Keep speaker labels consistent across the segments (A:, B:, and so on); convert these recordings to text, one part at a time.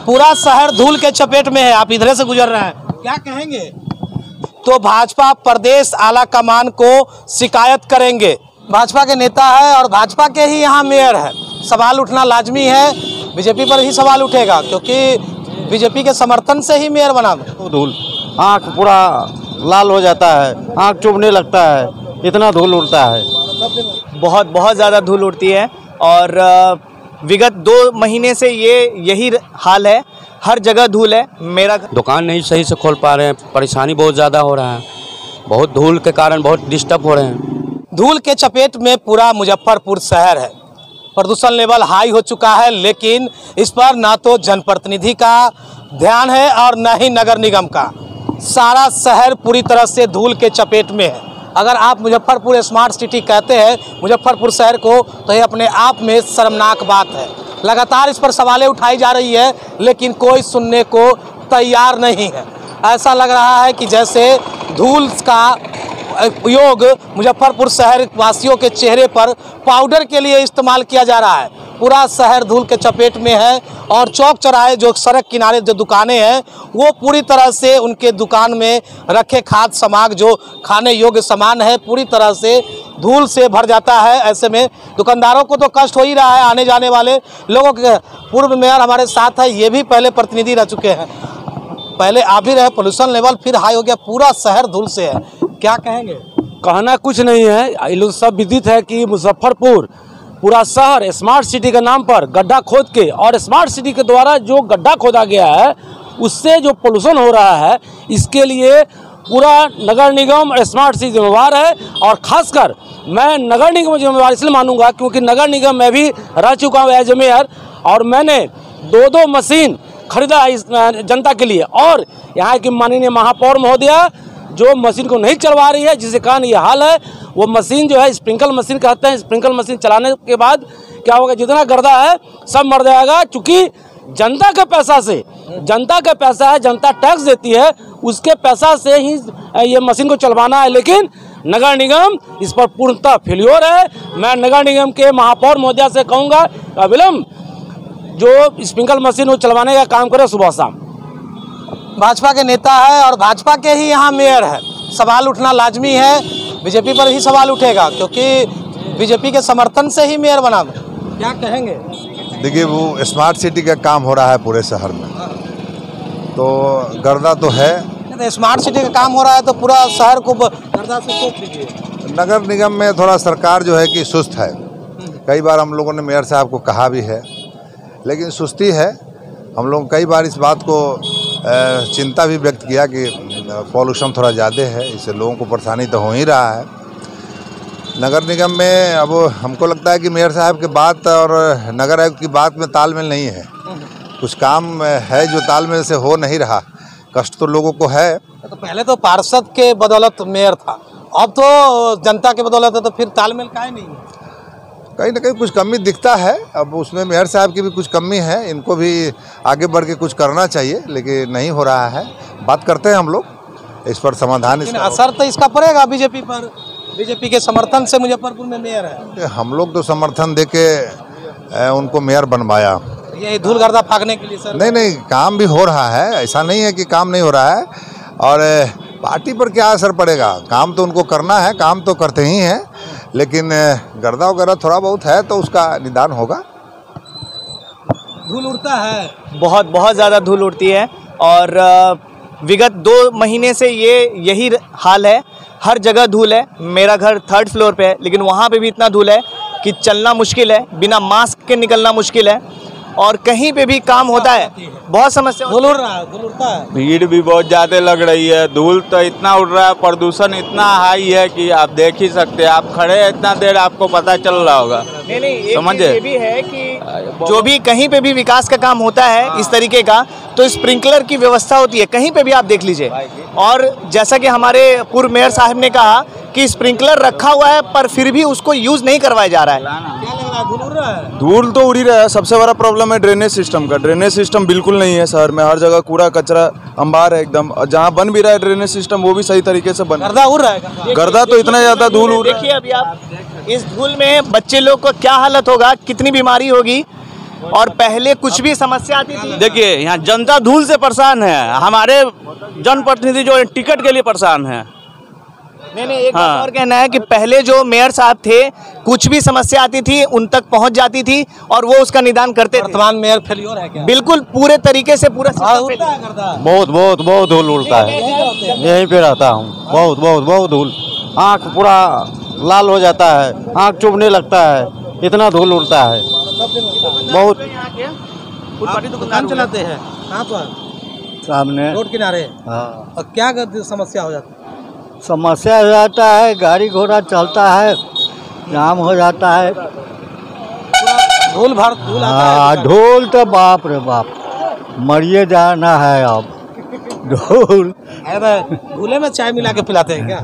A: पूरा शहर धूल के चपेट में है। आप इधर से गुजर रहे हैं, क्या कहेंगे? तो भाजपा प्रदेश आला कमान को शिकायत करेंगे। भाजपा के नेता है और भाजपा के ही यहाँ मेयर है। सवाल उठना लाजमी है, बीजेपी पर ही सवाल उठेगा क्योंकि बीजेपी के समर्थन से ही मेयर बना।
B: धूल, आँख पूरा लाल हो जाता है, आँख चुभने लगता है, इतना धूल उड़ता है।
C: बहुत ज़्यादा धूल उड़ती है और विगत 2 महीने से यही हाल है। हर जगह धूल है। मेरा
B: दुकान नहीं सही से खोल पा रहे हैं, परेशानी बहुत ज़्यादा हो रहा है, बहुत धूल के कारण बहुत डिस्टर्ब हो रहे हैं।
A: धूल के चपेट में पूरा मुजफ्फरपुर शहर है। प्रदूषण लेवल हाई हो चुका है, लेकिन इस पर ना तो जनप्रतिनिधि का ध्यान है और न ही नगर निगम का। सारा शहर पूरी तरह से धूल के चपेट में है। अगर आप मुजफ्फरपुर स्मार्ट सिटी कहते हैं मुजफ्फरपुर शहर को, तो ये अपने आप में शर्मनाक बात है। लगातार इस पर सवालें उठाई जा रही है, लेकिन कोई सुनने को तैयार नहीं है। ऐसा लग रहा है कि जैसे धूल का उपयोग मुजफ्फरपुर शहर वासियों के चेहरे पर पाउडर के लिए इस्तेमाल किया जा रहा है। पूरा शहर धूल के चपेट में है और चौक चौराहे जो सड़क किनारे जो दुकानें हैं वो पूरी तरह से उनके दुकान में रखे खाद्य सामग्री जो खाने योग्य सामान है पूरी तरह से धूल से भर जाता है। ऐसे में दुकानदारों को तो कष्ट हो ही रहा है, आने जाने वाले लोगों के। पूर्व मेयर हमारे साथ है, ये भी पहले प्रतिनिधि रह चुके हैं। पहले आ भी रहे, पोल्यूशन लेवल फिर हाई हो गया, पूरा शहर धूल से है, क्या कहेंगे?
D: कहना कुछ नहीं है। सब विदित है कि मुजफ्फरपुर पूरा शहर स्मार्ट सिटी के नाम पर गड्ढा खोद के और स्मार्ट सिटी के द्वारा जो गड्ढा खोदा गया है उससे जो पोल्यूशन हो रहा है, इसके लिए पूरा नगर निगम और स्मार्ट सिटी जिम्मेवार है। और खासकर मैं नगर निगम जिम्मेवार इसलिए मानूंगा क्योंकि नगर निगम में भी रह चुका हूँ एज ए मेयर, और मैंने 2 मशीन खरीदा है इस जनता के लिए। और यहाँ की माननीय महापौर महोदया जो मशीन को नहीं चलवा रही है, जिसके कारण ये हाल है। वो मशीन जो है स्प्रिंकल मशीन कहते हैं। स्प्रिंकल मशीन चलाने के बाद क्या होगा, जितना गर्दा है सब मर जाएगा। चूँकि जनता के पैसा से, जनता का पैसा है, जनता टैक्स देती है, उसके पैसा से ही ये मशीन को चलवाना है। लेकिन नगर निगम इस पर पूर्णतः फेल्योर है। मैं नगर निगम के महापौर महोदया से कहूँगा अविलंब जो स्प्रिंकल मशीन वो चलवाने का काम करे सुबह शाम।
A: भाजपा के नेता है और भाजपा के ही यहाँ मेयर है। सवाल उठना लाजमी है, बीजेपी पर ही सवाल उठेगा क्योंकि बीजेपी के समर्थन से ही मेयर बना। क्या कहेंगे?
E: देखिए, वो स्मार्ट सिटी का काम हो रहा है पूरे शहर में, तो गर्दा तो है।
A: तो स्मार्ट सिटी का काम हो रहा है तो पूरा शहर को गर्दा से सोच लीजिए।
E: नगर निगम में थोड़ा सरकार जो है कि सुस्त है। कई बार हम लोगों ने मेयर साहब को कहा भी है, लेकिन सुस्ती है। हम लोग कई बार इस बात को चिंता भी व्यक्त किया कि पॉल्यूशन थोड़ा ज़्यादा है, इससे लोगों को परेशानी तो हो ही रहा है। नगर निगम में अब हमको लगता है कि मेयर साहब के बात और नगर आयुक्त की बात में तालमेल नहीं है। कुछ काम है जो तालमेल से हो नहीं रहा। कष्ट तो लोगों को है।
A: तो पहले तो पार्षद के बदौलत मेयर था, अब तो जनता के बदौलत है, तो फिर तालमेल काहे नहीं है?
E: कहीं ना कहीं कुछ कमी दिखता है। अब उसमें मेयर साहब की भी कुछ कमी है, इनको भी आगे बढ़ के कुछ करना चाहिए, लेकिन नहीं हो रहा है। बात करते हैं हम लोग इस पर समाधान।
A: असर तो इसका पड़ेगा बीजेपी पर। बीजेपी के समर्थन से मुजफ्फरपुर में मेयर है।
E: हम लोग तो समर्थन देके उनको मेयर बनवाया,
A: ये धूल गर्दा फागने के लिए सर।
E: नहीं, काम भी हो रहा है, ऐसा नहीं है कि काम नहीं हो रहा है। और पार्टी पर क्या असर पड़ेगा? काम तो उनको करना है, काम तो करते ही हैं, लेकिन गर्दा वगैरह थोड़ा बहुत है तो उसका निदान होगा।
A: धूल उड़ता है,
C: बहुत ज़्यादा धूल उड़ती है और विगत 2 महीने से यही हाल है। हर जगह धूल है। मेरा घर 3rd फ्लोर पे है, लेकिन वहाँ पे भी इतना धूल है कि चलना मुश्किल है, बिना मास्क के निकलना मुश्किल है, और कहीं पे भी काम होता है बहुत समस्या।
A: धूल उड़ रहा है, धूल उड़ता है।
F: भीड़ भी बहुत ज़्यादा लग रही है। धूल तो इतना उड़ रहा है, प्रदूषण इतना हाई है कि आप देख ही सकते हैं। आप खड़े हैं इतना देर, आपको पता चल रहा होगा।
C: नहीं,
F: समझे?
C: ये भी है कि जो भी कहीं पे भी विकास का काम होता है इस तरीके का, तो स्प्रिंकलर की व्यवस्था होती है, कहीं पे भी आप देख लीजिए। और जैसा कि हमारे पूर्व मेयर साहब ने कहा कि स्प्रिंकलर रखा हुआ है पर फिर भी उसको यूज नहीं करवाया जा रहा है।
A: क्या लग रहा है, धूल उड़ रहा है?
F: धूल तो उड़ी रहा है। सबसे बड़ा प्रॉब्लम है ड्रेनेज सिस्टम का। ड्रेनेज सिस्टम बिल्कुल नहीं है शहर में। हर जगह कूड़ा कचरा अंबार है एकदम। जहाँ बन भी रहा है ड्रेनेज सिस्टम, वो भी सही तरीके से बन।
A: गर्दा उड़ रहा है।
F: गर्दा तो इतना ज़्यादा धूल उड़ रहा है।
C: देखिए अभी आप इस धूल में बच्चे लोग को क्या हालत होगा, कितनी बीमारी होगी। और पहले कुछ भी समस्या आती थी?
G: देखिए यहाँ जनता धूल से परेशान है, हमारे जनप्रतिनिधि जो टिकट के लिए परेशान है।
C: नहीं, एक बात और कहना है कि पहले जो मेयर साहब थे कुछ भी समस्या आती थी उन तक पहुंच जाती थी और वो उसका निदान करते थे।
A: वर्तमान मेयर फेलियर है क्या?
C: बिल्कुल पूरे तरीके से पूरा
H: बहुत धूल उड़ता है। यहीं पे रहता हूँ। बहुत धूल, आँख पूरा लाल हो जाता है, आँख चुभने लगता है, इतना धूल उड़ता है। बहुत
A: दुकान चलाते हैं कहाँ पर?
H: सामने
A: रोड किनारे।
H: हाँ,
A: और क्या समस्या हो जाती है?
H: समस्या हो जाता है, गाड़ी घोड़ा चलता है, जाम हो जाता है।
A: धूल आता है।
H: हाँ, धूल तो बाप रे बाप, मरिए जाना है अब। धूल
A: धूले में चाय मिला के पिलाते हैं क्या?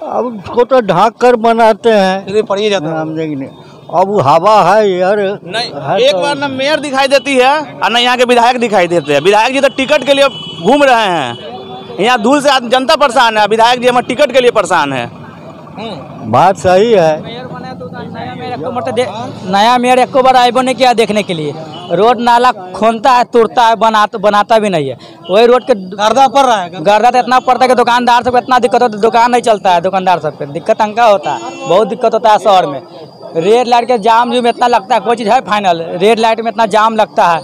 H: अब उसको तो ढाक कर बनाते हैं,
A: फिर पड़िए जाता है।
H: हम देखेंगे अब वो हवा है यार।
G: नहीं, एक बार ना मेयर दिखाई देती है और ना यहाँ के विधायक दिखाई देते हैं। विधायक जी तो टिकट के लिए घूम रहे हैं, यहाँ धूल से जनता परेशान है, विधायक जी हमारे टिकट के लिए परेशान है।
H: बात सही है।
I: नया मेयर एक बार आए नहीं किया देखने के लिए। रोड नाला खोनता है, तोड़ता है, बनाता भी नहीं है। वही रोड के
A: गर्दा पड़ रहा है।
I: गर्दा तो इतना पड़ता है कि दुकानदार सबको इतना दिक्कत होता है, दुकान नहीं चलता है। दुकानदार सबके दिक्कत अंका होता है, बहुत दिक्कत होता है शहर में। रेड लाइट के जाम जो में इतना लगता है, कोई चीज़ है फाइनल, रेड लाइट में इतना जाम लगता है।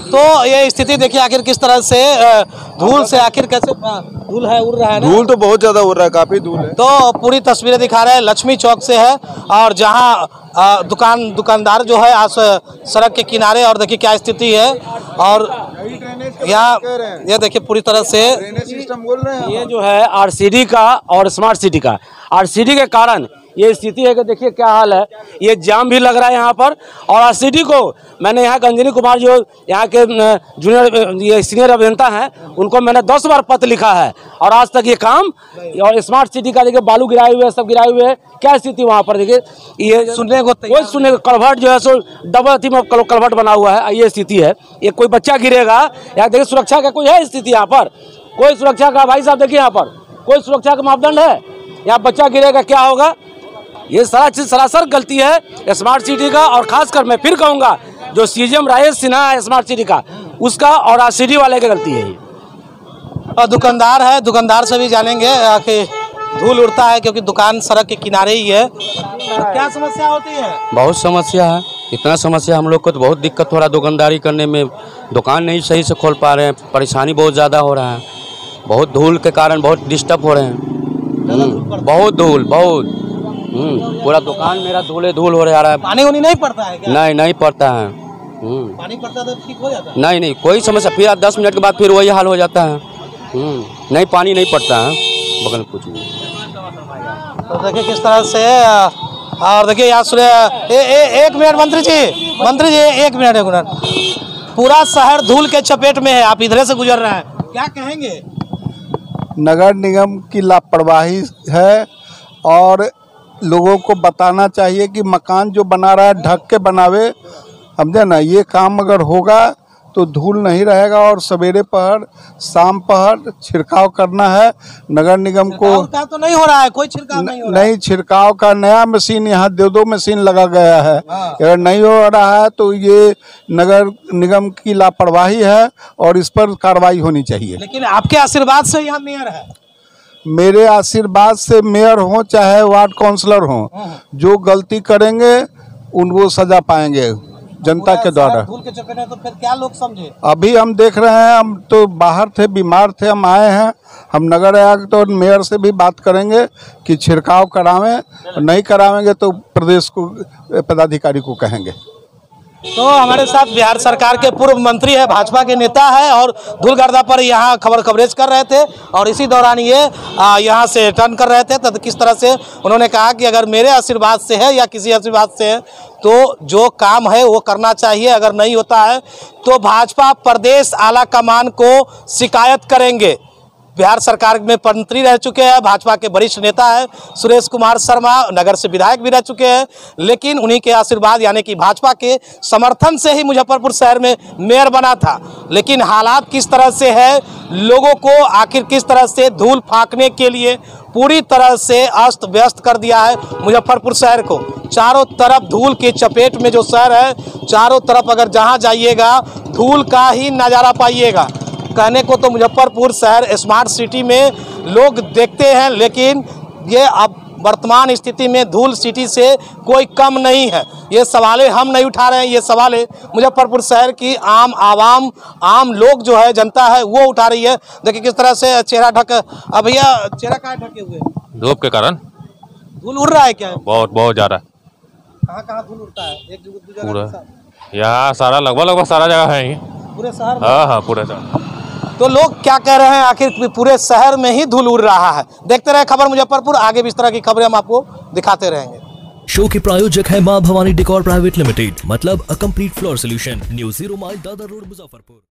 A: तो ये स्थिति देखिए आखिर किस तरह से धूल से आखिर कैसे धूल है उड़ रहा है ना?
F: धूल तो बहुत ज़्यादा उड़ रहा है, काफ़ी धूल है।
A: तो पूरी तस्वीरें दिखा रहे हैं, लक्ष्मी चौक से है और जहां दुकानदार जो है आज सड़क के किनारे, और देखिए क्या स्थिति है। और यहाँ ये देखिए पूरी तरह से
F: सिस्टम बोल रहे हैं।
D: ये जो है आरसीडी का और स्मार्ट सिटी का, आरसीडी के कारण ये स्थिति है कि देखिए क्या हाल है। ये जाम भी लग रहा है यहाँ पर। और आरसीडी को मैंने यहाँ के अंजनी कुमार जो यहाँ के जूनियर ये सीनियर अभियंता हैं, उनको मैंने 10 बार पत्र लिखा है और आज तक ये काम। और स्मार्ट सिटी का देखिए बालू गिराए हुए, सब गिराए हुए, क्या स्थिति वहाँ पर देखिए। ये सुनने को कलवर्ट जो है सो डबल अथी में कलवर्ट बना हुआ है, ये स्थिति है। ये कोई बच्चा गिरेगा, यहाँ देखिए सुरक्षा का कोई है स्थिति यहाँ पर? कोई सुरक्षा का, भाई साहब देखिए यहाँ पर कोई सुरक्षा का मापदंड है? यहाँ बच्चा गिरेगा क्या होगा? ये सारा चीज़ सरासर गलती है स्मार्ट सिटी का। और खासकर मैं फिर कहूँगा जो सीएम राजेश सिन्हा है स्मार्ट सिटी का, उसका और आरसीडी वाले की गलती है।
A: और दुकानदार है, दुकानदार से भी जानेंगे कि धूल उड़ता है क्योंकि दुकान सड़क के किनारे ही है। तो क्या समस्या होती है?
B: बहुत समस्या है, इतना समस्या हम लोग को तो बहुत दिक्कत हो रहा है दुकानदारी करने में। दुकान नहीं सही से खोल पा रहे हैं, परेशानी बहुत ज़्यादा हो रहा है। बहुत धूल के कारण बहुत डिस्टर्ब हो रहे हैं। बहुत धूल, बहुत पूरा दुकान मेरा धूल हो रहा है।
A: पानी उनी नहीं पड़ता है क्या?
B: नहीं पड़ता है।
A: पानी पड़ता तो ठीक हो जाता है?
B: नहीं कोई समस्या। फिर 10 मिनट के बाद फिर वही हाल हो जाता है। नहीं, पानी नहीं पड़ता है बगल में कुछ नहीं।
A: तो देखिए किस तरह से। और देखिए यहाँ सुने एक मिनट मंत्री जी एक मिनट। पूरा शहर धूल के चपेट में है, आप इधर से गुजर रहे हैं, क्या कहेंगे?
J: नगर निगम की लापरवाही है और लोगों को बताना चाहिए कि मकान जो बना रहा है ढक के बनावे, समझे ना। ये काम अगर होगा तो धूल नहीं रहेगा। और सवेरे पहर शाम पहर छिड़काव करना है नगर निगम को।
A: तो नहीं हो रहा है, कोई छिड़काव नहीं हो रहा है।
J: नहीं, छिड़काव का नया मशीन यहाँ 2 मशीन लगा गया है। अगर नहीं हो रहा है तो ये नगर निगम की लापरवाही है और इस पर कार्रवाई होनी चाहिए।
A: लेकिन आपके आशीर्वाद से यहाँ मेयर है।
J: मेरे आशीर्वाद से मेयर हो चाहे वार्ड काउंसलर हो, जो गलती करेंगे उनको सजा पाएंगे जनता के द्वारा।
A: धूल के चपेट में तो फिर क्या लोग समझे?
J: अभी हम देख रहे हैं, हम तो बाहर थे, बीमार थे, हम आए हैं। हम नगर आयुक्त तो मेयर से भी बात करेंगे कि छिड़काव करावें, नहीं करावेंगे तो प्रदेश को पदाधिकारी को कहेंगे।
A: तो हमारे साथ बिहार सरकार के पूर्व मंत्री है, भाजपा के नेता है और धूल गर्दा पर यहाँ कवरेज कर रहे थे और इसी दौरान ये यहाँ से टर्न कर रहे थे। तो किस तरह से उन्होंने कहा कि अगर मेरे आशीर्वाद से है या किसी आशीर्वाद से है तो जो काम है वो करना चाहिए, अगर नहीं होता है तो भाजपा प्रदेश आला कमान को शिकायत करेंगे। बिहार सरकार में मंत्री रह चुके हैं, भाजपा के वरिष्ठ नेता है सुरेश कुमार शर्मा, नगर से विधायक भी रह चुके हैं, लेकिन उन्हीं के आशीर्वाद यानी कि भाजपा के समर्थन से ही मुजफ्फरपुर शहर में मेयर बना था। लेकिन हालात किस तरह से है, लोगों को आखिर किस तरह से धूल फाँकने के लिए पूरी तरह से अस्त व्यस्त कर दिया है मुजफ्फरपुर शहर को। चारों तरफ धूल की चपेट में जो शहर है, चारों तरफ अगर जहां जाइएगा धूल का ही नज़ारा पाइएगा। कहने को तो मुजफ्फरपुर शहर स्मार्ट सिटी में लोग देखते हैं, लेकिन ये अब वर्तमान स्थिति में धूल सिटी से कोई कम नहीं है। ये सवालें हम नहीं उठा रहे हैं, ये सवालें मुजफ्फरपुर शहर की आम आवाम, आम लोग जो है, जनता है, वो उठा रही है। देखिए किस तरह से चेहरा ढक, अब भैया चेहरा कहाँ ढके हुए?
K: धूप के कारण
A: धूल उड़ रहा है क्या?
K: बहुत ज़्यादा।
A: कहाँ धूल उड़ता है? एक जगह
K: पूरा यहाँ सारा लगभग सारा जगह है ये
A: पूरे शहर?
K: हाँ पूरे शहर।
A: तो लोग क्या कह रहे हैं, आखिर पूरे शहर में ही धूल उड़ रहा है। देखते रहे खबर मुजफ्फरपुर, आगे भी इस तरह की खबरें हम आपको दिखाते रहेंगे।
L: शो के प्रायोजक है मां भवानी डेकोर प्राइवेट लिमिटेड, मतलब a complete floor solution, new 0 mile Dadar road, Muzaffarpur.